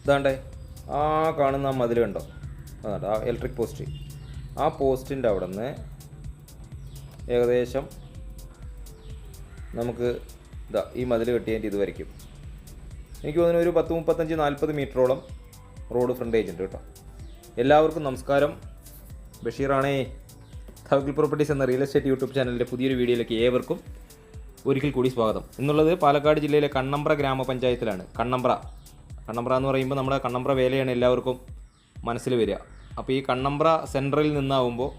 ഇതാണ്ടേ ആ കാണുന്ന ആ മതിൽ കണ്ടോ? അതാണ്ട് ആ ഇലക്ട്രിക് പോസ്റ്റ്. ആ പോസ്റ്റിൻ്റെ അവിടെ നിന്ന് ഏകദേശം നമുക്ക് ഇതാ ഈ മതിൽ കെട്ടിയതിൻ്റെ ഇത് വരയ്ക്കും. എനിക്ക് തോന്നുന്നു ഒരു 10-35-40 മീറ്ററോളം റോഡ് ഫ്രണ്ടേജ് ഉണ്ട് കേട്ടോ. എല്ലാവർക്കും നമസ്കാരം. ബഷീറാണേ. തവക്കിൽ പ്രോപ്പർട്ടീസ് എന്ന റിയൽ എസ്റ്റേറ്റ് യൂട്യൂബ് ചാനലിൻ്റെ പുതിയൊരു വീഡിയോയിലേക്ക് ഏവർക്കും ഒരിക്കൽ കൂടി സ്വാഗതം. എന്നുള്ളത് പാലക്കാട് ജില്ലയിലെ കണ്ണമ്പ്ര ഗ്രാമപഞ്ചായത്തിലാണ്. കണ്ണമ്പ്ര എന്ന് പറയുമ്പോൾ നമ്മുടെ കണ്ണമ്പ്ര വേലയാണ് എല്ലാവർക്കും മനസ്സിൽ വരിക. അപ്പോൾ ഈ കണ്ണമ്പ്ര സെൻട്രലിൽ നിന്നാവുമ്പോൾ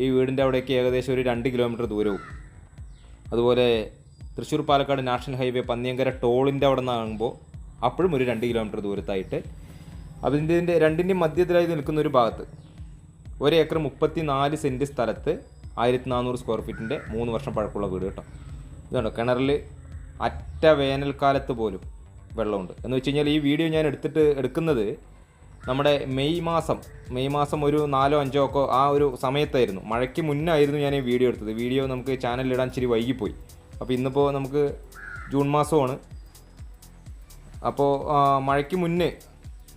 ഈ വീടിൻ്റെ അവിടേക്ക് ഏകദേശം ഒരു 2 കിലോമീറ്റർ ദൂരവും, അതുപോലെ തൃശ്ശൂർ പാലക്കാട് നാഷണൽ ഹൈവേ പന്നിയങ്കര ടോളിൻ്റെ അവിടെ നിന്നാകുമ്പോൾ അപ്പോഴും ഒരു 2 കിലോമീറ്റർ ദൂരത്തായിട്ട് അതിൻ്റെ രണ്ടിൻ്റെയും മധ്യത്തിലായി നിൽക്കുന്ന ഒരു ഭാഗത്ത് 1 ഏക്കർ 34 സെൻറ്റ് സ്ഥലത്ത് 1400 സ്ക്വയർ ഫീറ്റിൻ്റെ 3 വർഷം പഴക്കമുള്ള വീട് കേട്ടോ. ഇതുണ്ടോ, കിണറിൽ അറ്റ വേനൽക്കാലത്ത് പോലും വെള്ളമുണ്ട്. എന്ന് വെച്ച് കഴിഞ്ഞാൽ ഈ വീഡിയോ ഞാൻ എടുക്കുന്നത് നമ്മുടെ മെയ് മാസം ഒരു 4-5 ഒക്കെ ആ ഒരു സമയത്തായിരുന്നു. മഴയ്ക്ക് മുന്നായിരുന്നു ഞാൻ ഈ വീഡിയോ എടുത്തത്. വീഡിയോ നമുക്ക് ചാനലിലിടാൻ ഇച്ചിരി വൈകിപ്പോയി. അപ്പോൾ ഇന്നിപ്പോൾ നമുക്ക് ജൂൺ മാസമാണ്. അപ്പോൾ മഴയ്ക്ക് മുന്നേ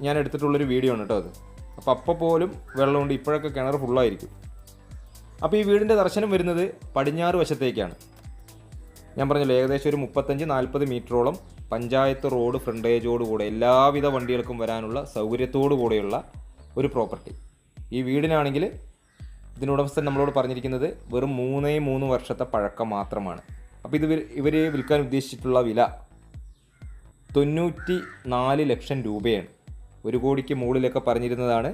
ഞാൻ എടുത്തിട്ടുള്ളൊരു വീഡിയോ ആണ് കേട്ടോ അത്. അപ്പോൾ പോലും വെള്ളമുണ്ട്. ഇപ്പോഴൊക്കെ കിണർ ഫുള്ളായിരിക്കും. അപ്പോൾ ഈ വീടിൻ്റെ ദർശനം വരുന്നത് പടിഞ്ഞാറ് വശത്തേക്കാണ്. ഞാൻ പറഞ്ഞല്ലോ, ഏകദേശം ഒരു 35-40 മീറ്ററോളം പഞ്ചായത്ത് റോഡ് ഫ്രണ്ടേജോടുകൂടെ എല്ലാവിധ വണ്ടികൾക്കും വരാനുള്ള സൗകര്യത്തോടു കൂടെയുള്ള ഒരു പ്രോപ്പർട്ടി. ഈ വീടിനാണെങ്കിൽ ഇതിനുടമസ്ഥൻ നമ്മളോട് പറഞ്ഞിരിക്കുന്നത് വെറും 3 വർഷത്തെ പഴക്കം മാത്രമാണ്. അപ്പോൾ ഇവർ വിൽക്കാൻ ഉദ്ദേശിച്ചിട്ടുള്ള വില 94 ലക്ഷം രൂപയാണ്. 1 കോടിക്ക് മുകളിലൊക്കെ പറഞ്ഞിരുന്നതാണ്.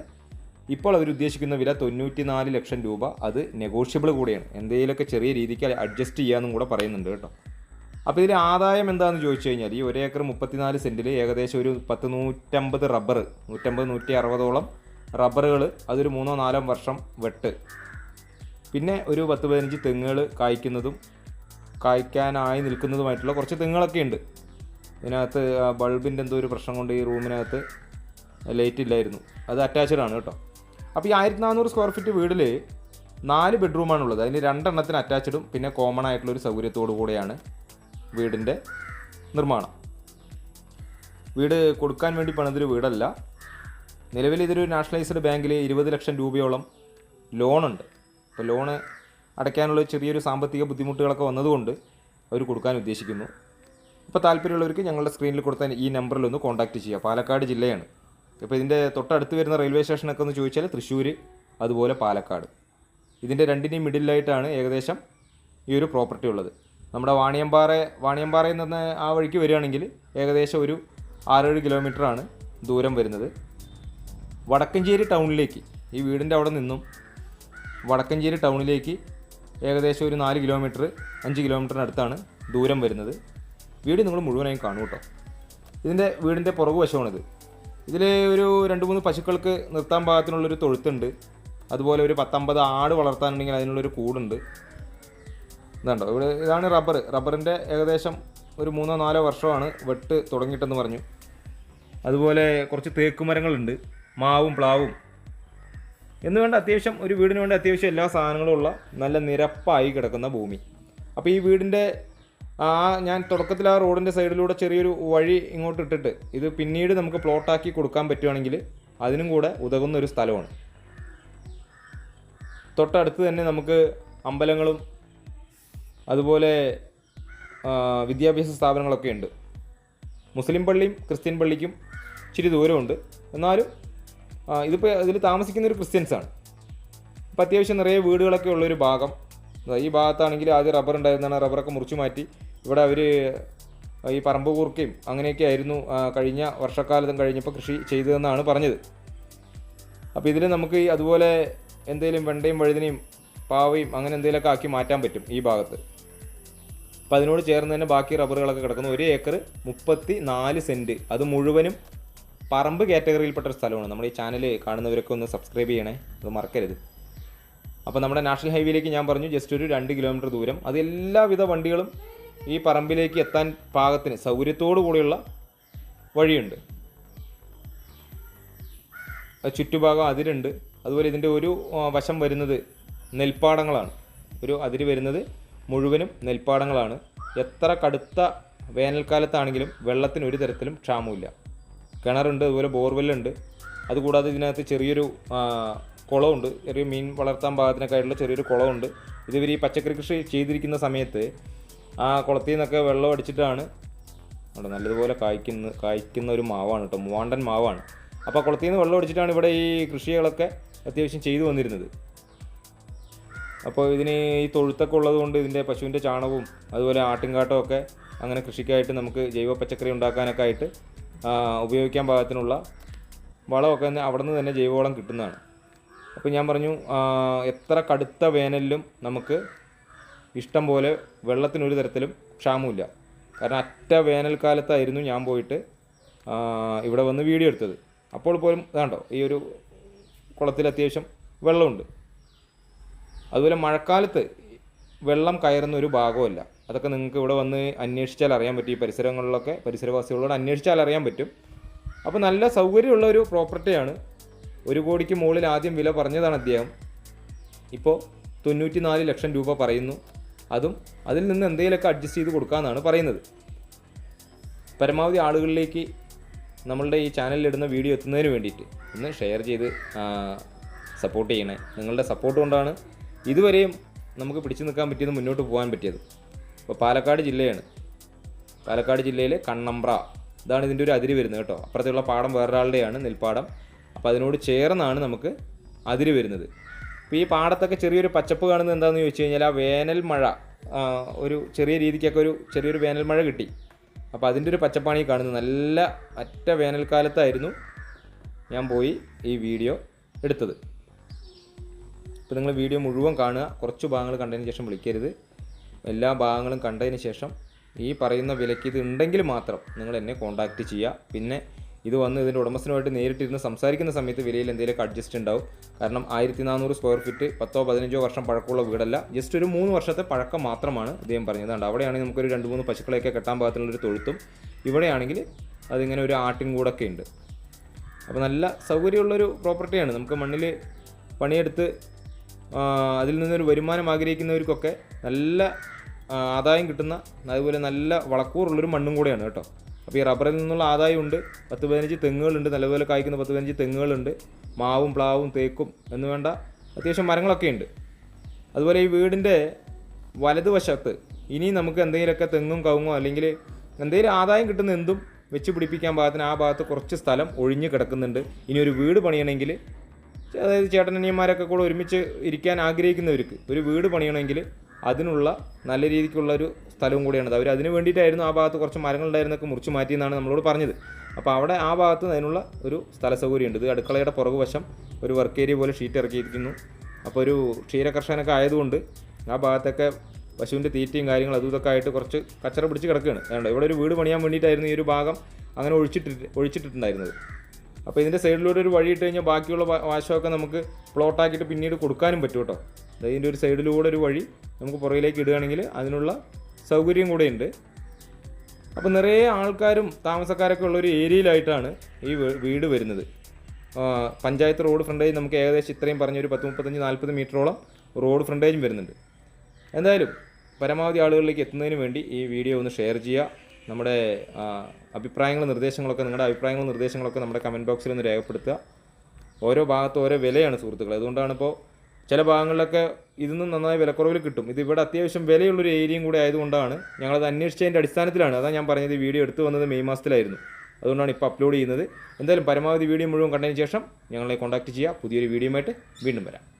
ഇപ്പോൾ അവർ ഉദ്ദേശിക്കുന്ന വില 94 ലക്ഷം രൂപ. അത് നെഗോഷ്യബിൾ കൂടെയാണ്. എന്തെങ്കിലുമൊക്കെ ചെറിയ രീതിക്ക് അഡ്ജസ്റ്റ് ചെയ്യാമെന്നും കൂടെ പറയുന്നുണ്ട് കേട്ടോ. അപ്പോൾ ഇതിൽ ആദായം എന്താണെന്ന് ചോദിച്ചു കഴിഞ്ഞാൽ ഈ 1 ഏക്കർ 34 സെൻറ്റിൽ ഏകദേശം ഒരു 150 റബ്ബർ, 160ഓളം റബ്ബറുകൾ, അതൊരു 3-4 വർഷം വെട്ട്, പിന്നെ ഒരു 10-15 തെങ്ങുകൾ കായ്ക്കാനായി നിൽക്കുന്നതുമായിട്ടുള്ള കുറച്ച് തെങ്ങുകളൊക്കെ ഉണ്ട്. ഇതിനകത്ത് ബൾബിൻ്റെ എന്തോ ഒരു പ്രശ്നം കൊണ്ട് ഈ റൂമിനകത്ത് ലൈറ്റ് ഇല്ലായിരുന്നു. അത് അറ്റാച്ച്ഡ് ആണ് കേട്ടോ. അപ്പോൾ ഈ 1400 സ്ക്വയർ ഫീറ്റ് വീടിൽ 4 ബെഡ്റൂമാണുള്ളത്. അതിന് 2 എണ്ണത്തിന് അറ്റാച്ച്ഡും പിന്നെ കോമൺ ആയിട്ടുള്ളൊരു സൗകര്യത്തോടു കൂടെയാണ് വീടിൻ്റെ നിർമ്മാണം. വീട് കൊടുക്കാൻ വേണ്ടി പണിതൊരു വീടല്ല. നിലവിൽ ഇതൊരു നാഷണലൈസ്ഡ് ബാങ്കിൽ 20 ലക്ഷം രൂപയോളം ലോണുണ്ട്. അപ്പോൾ ലോണ് അടയ്ക്കാനുള്ള ചെറിയൊരു സാമ്പത്തിക ബുദ്ധിമുട്ടുകളൊക്കെ വന്നതുകൊണ്ട് അവർ കൊടുക്കാൻ ഉദ്ദേശിക്കുന്നു. ഇപ്പോൾ താല്പര്യമുള്ളവർക്ക് ഞങ്ങളുടെ സ്ക്രീനിൽ കൊടുത്ത ഈ നമ്പറിലൊന്ന് കോൺടാക്റ്റ് ചെയ്യുക. പാലക്കാട് ജില്ലയാണ്. ഇപ്പോൾ ഇതിൻ്റെ തൊട്ടടുത്ത് വരുന്ന റെയിൽവേ സ്റ്റേഷനൊക്കെ ഒന്ന് ചോദിച്ചാൽ തൃശ്ശൂർ, അതുപോലെ പാലക്കാട്. ഇതിൻ്റെ രണ്ടിൻ്റെയും മിഡിലായിട്ടാണ് ഏകദേശം ഈ ഒരു പ്രോപ്പർട്ടി ഉള്ളത്. നമ്മുടെ വാണിയമ്പാറയിൽ നിന്ന് ആ വഴിക്ക് വരികയാണെങ്കിൽ ഏകദേശം ഒരു 6-7 കിലോമീറ്ററാണ് ദൂരം വരുന്നത്. വടക്കഞ്ചേരി ടൗണിലേക്ക്, ഈ വീടിൻ്റെ അവിടെ നിന്നും വടക്കഞ്ചേരി ടൗണിലേക്ക് ഏകദേശം ഒരു 4 കിലോമീറ്റർ 5 കിലോമീറ്ററിനടുത്താണ് ദൂരം വരുന്നത്. വീട് നിങ്ങൾ മുഴുവനായും കാണൂ കേട്ടോ. വീടിൻ്റെ പുറകു വശമാണിത്. ഇതിൽ ഒരു 2-3 പശുക്കൾക്ക് നിർത്താൻ പാകത്തിനുള്ളൊരു തൊഴുത്തുണ്ട്. അതുപോലെ ഒരു 10-50 ആട് വളർത്താനുണ്ടെങ്കിൽ അതിനുള്ളൊരു കൂടുണ്ട്. ഇതുണ്ടോ, ഇതാണ് റബ്ബറിൻ്റെ ഏകദേശം ഒരു 3-4 വർഷമാണ് വെട്ട് തുടങ്ങിയിട്ടെന്ന് പറഞ്ഞു. അതുപോലെ കുറച്ച് തേക്ക് മരങ്ങളുണ്ട്, മാവും പ്ലാവും എന്ന് വേണ്ട അത്യാവശ്യം ഒരു വീടിന് വേണ്ട അത്യാവശ്യം എല്ലാ സാധനങ്ങളും ഉള്ള നല്ല നിരപ്പായി കിടക്കുന്ന ഭൂമി. അപ്പോൾ ഈ വീടിൻ്റെ ഞാൻ തുടക്കത്തിൽ ആ റോഡിൻ്റെ സൈഡിലൂടെ ചെറിയൊരു വഴി ഇങ്ങോട്ട് ഇട്ടിട്ട് ഇത് പിന്നീട് നമുക്ക് പ്ലോട്ടാക്കി കൊടുക്കാൻ പറ്റുകയാണെങ്കിൽ അതിനും കൂടെ ഉതകുന്ന ഒരു സ്ഥലമാണ്. തൊട്ടടുത്ത് തന്നെ നമുക്ക് അമ്പലങ്ങളും അതുപോലെ വിദ്യാഭ്യാസ സ്ഥാപനങ്ങളൊക്കെ ഉണ്ട്. മുസ്ലിം പള്ളിയും ക്രിസ്ത്യൻ പള്ളിക്കും ഇച്ചിരി ദൂരമുണ്ട്. എന്നാലും ഇതിൽ താമസിക്കുന്നൊരു ക്രിസ്ത്യൻസാണ്. അപ്പോൾ അത്യാവശ്യം നിറയെ വീടുകളൊക്കെ ഉള്ളൊരു ഭാഗം. ഈ ഭാഗത്താണെങ്കിൽ ആദ്യം റബ്ബർ ഉണ്ടായിരുന്നതാണ്. റബ്ബറൊക്കെ മുറിച്ചു മാറ്റി ഇവിടെ അവർ ഈ പറമ്പ് കൂർക്കയും അങ്ങനെയൊക്കെ ആയിരുന്നു കഴിഞ്ഞ വർഷക്കാലത്തും കഴിഞ്ഞപ്പോൾ കൃഷി ചെയ്തതെന്നാണ് പറഞ്ഞത്. അപ്പോൾ ഇതിൽ നമുക്ക് അതുപോലെ എന്തെങ്കിലും വെണ്ടയും വഴുതനയും പാവയും അങ്ങനെ എന്തെങ്കിലുമൊക്കെ ആക്കി മാറ്റാൻ പറ്റും ഈ ഭാഗത്ത്. അപ്പോൾ അതിനോട് ചേർന്ന് തന്നെ ബാക്കി റബ്ബറുകളൊക്കെ കിടക്കുന്നു. 1 ഏക്കർ 34 സെൻറ്റ്. അത് മുഴുവനും പറമ്പ് കാറ്റഗറിയിൽപ്പെട്ട ഒരു സ്ഥലമാണ്. നമ്മുടെ ഈ ചാനൽ കാണുന്നവരൊക്കെ ഒന്ന് സബ്സ്ക്രൈബ് ചെയ്യണേ, അത് മറക്കരുത്. അപ്പോൾ നമ്മുടെ നാഷണൽ ഹൈവേയിലേക്ക് ഞാൻ പറഞ്ഞു ജസ്റ്റ് ഒരു 2 കിലോമീറ്റർ ദൂരം. അത് എല്ലാവിധ വണ്ടികളും ഈ പറമ്പിലേക്ക് എത്താൻ പാകത്തിന് സൗകര്യത്തോടു കൂടിയുള്ള വഴിയുണ്ട്. ചുറ്റുഭാഗം അതിരുണ്ട്. അതുപോലെ ഇതിൻ്റെ ഒരു വശം വരുന്നത് നെൽപ്പാടങ്ങളാണ്. ഒരു അതിര് വരുന്നത് മുഴുവനും നെൽപ്പാടങ്ങളാണ്. എത്ര കടുത്ത വേനൽക്കാലത്താണെങ്കിലും വെള്ളത്തിന് ഒരു തരത്തിലും ക്ഷാമമില്ല. കിണറുണ്ട്, അതുപോലെ ബോർവെല്ലുണ്ട്. അതുകൂടാതെ ഇതിനകത്ത് ചെറിയൊരു കുളമുണ്ട്, ചെറിയ മീൻ വളർത്താൻ പാകത്തിനൊക്കെ ആയിട്ടുള്ള ചെറിയൊരു കുളമുണ്ട്. ഇതിവർ ഈ പച്ചക്കറി കൃഷി ചെയ്തിരിക്കുന്ന സമയത്ത് ആ കുളത്തിൽ നിന്നൊക്കെ വെള്ളം അടിച്ചിട്ടാണ് അവിടെ നല്ലതുപോലെ കായ്ക്കുന്ന ഒരു മാവാണ് കേട്ടോ, മൂവാണ്ടൻ മാവാണ്. അപ്പോൾ കുളത്തിൽ നിന്ന് വെള്ളം അടിച്ചിട്ടാണ് ഇവിടെ ഈ കൃഷികളൊക്കെ അത്യാവശ്യം ചെയ്തു വന്നിരുന്നത്. അപ്പോൾ ഇതിന് ഈ തൊഴുത്തൊക്കെ ഉള്ളതുകൊണ്ട് ഇതിൻ്റെ പശുവിൻ്റെ ചാണകവും അതുപോലെ ആട്ടിൻകാട്ടവും ഒക്കെ അങ്ങനെ കൃഷിക്കായിട്ട് നമുക്ക് ജൈവ പച്ചക്കറി ഉണ്ടാക്കാനൊക്കെ ആയിട്ട് ഉപയോഗിക്കാൻ പാകത്തിനുള്ള വളമൊക്കെ അവിടെ നിന്ന് തന്നെ ജൈവവളം കിട്ടുന്നതാണ്. അപ്പോൾ ഞാൻ പറഞ്ഞു, എത്ര കടുത്ത വേനലിലും നമുക്ക് ഇഷ്ടം പോലെ വെള്ളത്തിനൊരു തരത്തിലും ക്ഷാമമില്ല. കാരണം അറ്റ വേനൽക്കാലത്തായിരുന്നു ഞാൻ പോയിട്ട് ഇവിടെ വന്ന് വീഡിയോ എടുത്തത്. അപ്പോൾ പോലും ഇതാണ്ടോ ഈ ഒരു കുളത്തിൽ അത്യാവശ്യം വെള്ളമുണ്ട്. അതുപോലെ മഴക്കാലത്ത് വെള്ളം കയറുന്ന ഒരു ഭാഗമല്ല. അതൊക്കെ നിങ്ങൾക്ക് ഇവിടെ വന്ന് അന്വേഷിച്ചാൽ അറിയാൻ പറ്റും. ഈ പരിസരങ്ങളിലൊക്കെ പരിസരവാസികളോട് അന്വേഷിച്ചാൽ അറിയാൻ പറ്റും. അപ്പോൾ നല്ല സൗകര്യമുള്ള ഒരു പ്രോപ്പർട്ടിയാണ്. 1 കോടിക്ക് മുകളിൽ ആദ്യം വില പറഞ്ഞതാണ് അദ്ദേഹം. ഇപ്പോൾ 94 ലക്ഷം രൂപ പറയുന്നു. അതും അതിൽ നിന്ന് എന്തെങ്കിലുമൊക്കെ അഡ്ജസ്റ്റ് ചെയ്ത് കൊടുക്കാമെന്നാണ് പറയുന്നത്. പരമാവധി ആളുകളിലേക്ക് നമ്മളുടെ ഈ ചാനലിലിടുന്ന വീഡിയോ എത്തുന്നതിന് വേണ്ടിയിട്ട് ഒന്ന് ഷെയർ ചെയ്ത് സപ്പോർട്ട് ചെയ്യണേ. നിങ്ങളുടെ സപ്പോർട്ട് കൊണ്ടാണ് ഇതുവരെയും നമുക്ക് പിടിച്ചു നിൽക്കാൻ പറ്റിയത്, മുന്നോട്ട് പോകാൻ പറ്റിയത്. ഇപ്പോൾ പാലക്കാട് ജില്ലയാണ്. പാലക്കാട് ജില്ലയിലെ കണ്ണമ്പ്ര, ഇതാണ് ഇതിൻ്റെ ഒരു അതിര് വരുന്നത് കേട്ടോ. അപ്പുറത്തുള്ള പാടം വേറൊരാളുടെയാണ്, നെൽപ്പാടം. അപ്പോൾ അതിനോട് ചേർന്നാണ് നമുക്ക് അതിര് വരുന്നത്. അപ്പോൾ ഈ പാടത്തൊക്കെ ചെറിയൊരു പച്ചപ്പ് കാണുന്നത് എന്താണെന്ന് ചോദിച്ചു കഴിഞ്ഞാൽ ആ വേനൽ മഴ, ഒരു ചെറിയ രീതിക്കൊക്കെ ചെറിയൊരു വേനൽ മഴ കിട്ടി. അപ്പോൾ അതിൻ്റെ ഒരു പച്ചപ്പാണ് ഈ കാണുന്നത്. നല്ല അറ്റ വേനൽക്കാലത്തായിരുന്നു ഞാൻ പോയി ഈ വീഡിയോ എടുത്തത്. ഇപ്പോൾ നിങ്ങൾ വീഡിയോ മുഴുവൻ കാണുക. കുറച്ച് ഭാഗങ്ങൾ കണ്ടതിന് ശേഷം വിളിക്കരുത്. എല്ലാ ഭാഗങ്ങളും കണ്ടതിന് ശേഷം ഈ പറയുന്ന വിലയ്ക്ക് ഇത് ഉണ്ടെങ്കിൽ മാത്രം നിങ്ങൾ എന്നെ കോൺടാക്റ്റ് ചെയ്യുക. പിന്നെ ഇത് വന്ന് ഇതിൻ്റെ ഉടമസ്ഥനുമായിട്ട് നേരിട്ടിരുന്ന് സംസാരിക്കുന്ന സമയത്ത് വിലയിൽ എന്തെങ്കിലുമൊക്കെ അഡ്ജസ്റ്റ് ഉണ്ടാവും. കാരണം 1400 സ്ക്വയർ ഫീറ്റ് 10-15 വർഷം പഴക്കമുള്ള വീടല്ല, ജസ്റ്റ് ഒരു 3 വർഷത്തെ പഴക്കം മാത്രമാണ് അദ്ദേഹം പറഞ്ഞതുകൊണ്ട്. അവിടെയാണെങ്കിൽ നമുക്കൊരു 2-3 പശുക്കളെയൊക്കെ കെട്ടാൻ പാകത്തിനുള്ളൊരു തൊഴുത്തും, ഇവിടെയാണെങ്കിൽ അതിങ്ങനെ ഒരു ആട്ടിൻകൂടൊക്കെ ഉണ്ട്. അപ്പോൾ നല്ല സൗകര്യമുള്ളൊരു പ്രോപ്പർട്ടിയാണ്. നമുക്ക് മണ്ണിൽ പണിയെടുത്ത് അതിൽ നിന്നൊരു വരുമാനം ആഗ്രഹിക്കുന്നവർക്കൊക്കെ നല്ല ആദായം കിട്ടുന്ന, അതുപോലെ നല്ല വളക്കൂറുള്ളൊരു മണ്ണും കൂടെയാണ് കേട്ടോ. അപ്പോൾ ഈ റബ്ബറിൽ നിന്നുള്ള ആദായമുണ്ട്. 10-15 തെങ്ങുകളുണ്ട്, നല്ലപോലെ കായ്ക്കുന്ന 10-15 തെങ്ങുകളുണ്ട്. മാവും പ്ലാവും തേക്കും എന്ന് വേണ്ട അത്യാവശ്യം മരങ്ങളൊക്കെ ഉണ്ട്. അതുപോലെ ഈ വീടിൻ്റെ വലതുവശത്ത് ഇനി നമുക്ക് എന്തെങ്കിലുമൊക്കെ തെങ്ങും കവുങ്ങോ അല്ലെങ്കിൽ എന്തെങ്കിലും ആദായം കിട്ടുന്ന എന്തും വെച്ച് പിടിപ്പിക്കാൻ പാകത്തിന് ആ ഭാഗത്ത് കുറച്ച് സ്ഥലം ഒഴിഞ്ഞ് കിടക്കുന്നുണ്ട്. ഇനി ഒരു വീട് പണിയണമെങ്കിൽ, അതായത് ചേട്ടനനിയന്മാരൊക്കെ കൂടെ ഒരുമിച്ച് ഇരിക്കാൻ ആഗ്രഹിക്കുന്നവർക്ക് ഒരു വീട് പണിയണമെങ്കിൽ അതിനുള്ള നല്ല രീതിക്കുള്ളൊരു സ്ഥലവും കൂടിയാണത്. അവർ അതിന് വേണ്ടിയിട്ടായിരുന്നു ആ ഭാഗത്ത് കുറച്ച് മരങ്ങളുണ്ടായിരുന്നൊക്കെ മുറിച്ച് മാറ്റിയെന്നാണ് നമ്മളോട് പറഞ്ഞത്. അപ്പോൾ അവിടെ ആ ഭാഗത്ത് അതിനുള്ള ഒരു സ്ഥല സൗകര്യമുണ്ട്. ഇത് അടുക്കളയുടെ പുറകുവശം ഒരു വർക്ക് ഏരിയ പോലെ ഷീറ്റ് ഇറക്കിയിരിക്കുന്നു. അപ്പോൾ ഒരു ക്ഷീരകർഷകനൊക്കെ ആയതുകൊണ്ട് ആ ഭാഗത്തൊക്കെ പശുവിൻ്റെ തീറ്റയും കാര്യങ്ങളും അതും ഇതൊക്കെ ആയിട്ട് കുറച്ച് കച്ചറ പിടിച്ച് കിടക്കുകയാണ്. അതുകൊണ്ട് ഇവിടെ ഒരു വീട് പണിയാൻ വേണ്ടിയിട്ടായിരുന്നു ഈ ഒരു ഭാഗം അങ്ങനെ ഒഴിച്ചിട്ടുണ്ടായിരുന്നത്. അപ്പോൾ ഇതിൻ്റെ സൈഡിലൂടെ ഒരു വഴി ഇട്ട് കഴിഞ്ഞാൽ ബാക്കിയുള്ള വശമൊക്കെ നമുക്ക് പ്ലോട്ടാക്കിയിട്ട് പിന്നീട് കൊടുക്കാനും പറ്റും കേട്ടോ. ഇതിൻ്റെ ഒരു സൈഡിലൂടെ ഒരു വഴി നമുക്ക് പുറകിലേക്ക് ഇടുകയാണെങ്കിൽ അതിനുള്ള സൗകര്യം കൂടെ ഉണ്ട്. അപ്പോൾ നിറയെ ആൾക്കാരും താമസക്കാരൊക്കെ ഉള്ളൊരു ഏരിയയിലായിട്ടാണ് ഈ വീട് വരുന്നത്. പഞ്ചായത്ത് റോഡ് ഫ്രണ്ടേജ് നമുക്ക് ഏകദേശം ഇത്രയും പറഞ്ഞൊരു 10-35-40 മീറ്ററോളം റോഡ് ഫ്രണ്ടേജും വരുന്നുണ്ട്. എന്തായാലും പരമാവധി ആളുകളിലേക്ക് എത്തുന്നതിന് വേണ്ടി ഈ വീഡിയോ ഒന്ന് ഷെയർ ചെയ്യുക. നമ്മുടെ അഭിപ്രായങ്ങളും നിർദ്ദേശങ്ങളൊക്കെ നമ്മുടെ കമൻറ്റ് ബോക്സിൽ ഒന്ന് രേഖപ്പെടുത്തുക. ഓരോ ഭാഗത്തും ഓരോ വിലയാണ് സുഹൃത്തുക്കൾ. അതുകൊണ്ടാണ് ഇപ്പോൾ ചില ഭാഗങ്ങളിലൊക്കെ ഇതിന്നും നന്നായി വിലക്കുറവിൽ കിട്ടും. ഇത് ഇവിടെ അത്യാവശ്യം വിലയുള്ളൊരു ഏരിയയും കൂടെ ആയതുകൊണ്ടാണ് ഞങ്ങളത് അന്വേഷിച്ചതിൻ്റെ അടിസ്ഥാനത്തിലാണ്. അതാണ് ഞാൻ പറഞ്ഞത്, വീഡിയോ എടുത്തു വന്നത് മെയ് മാസത്തിലായിരുന്നു. അതുകൊണ്ടാണ് ഇപ്പോൾ അപ്ലോഡ് ചെയ്യുന്നത്. എന്തായാലും പരമാവധി വീഡിയോ മുഴുവൻ കണ്ടതിന് ശേഷം ഞങ്ങളെ കോൺടാക്റ്റ് ചെയ്യുക. പുതിയൊരു വീഡിയോയുമായിട്ട് വീണ്ടും വരാം.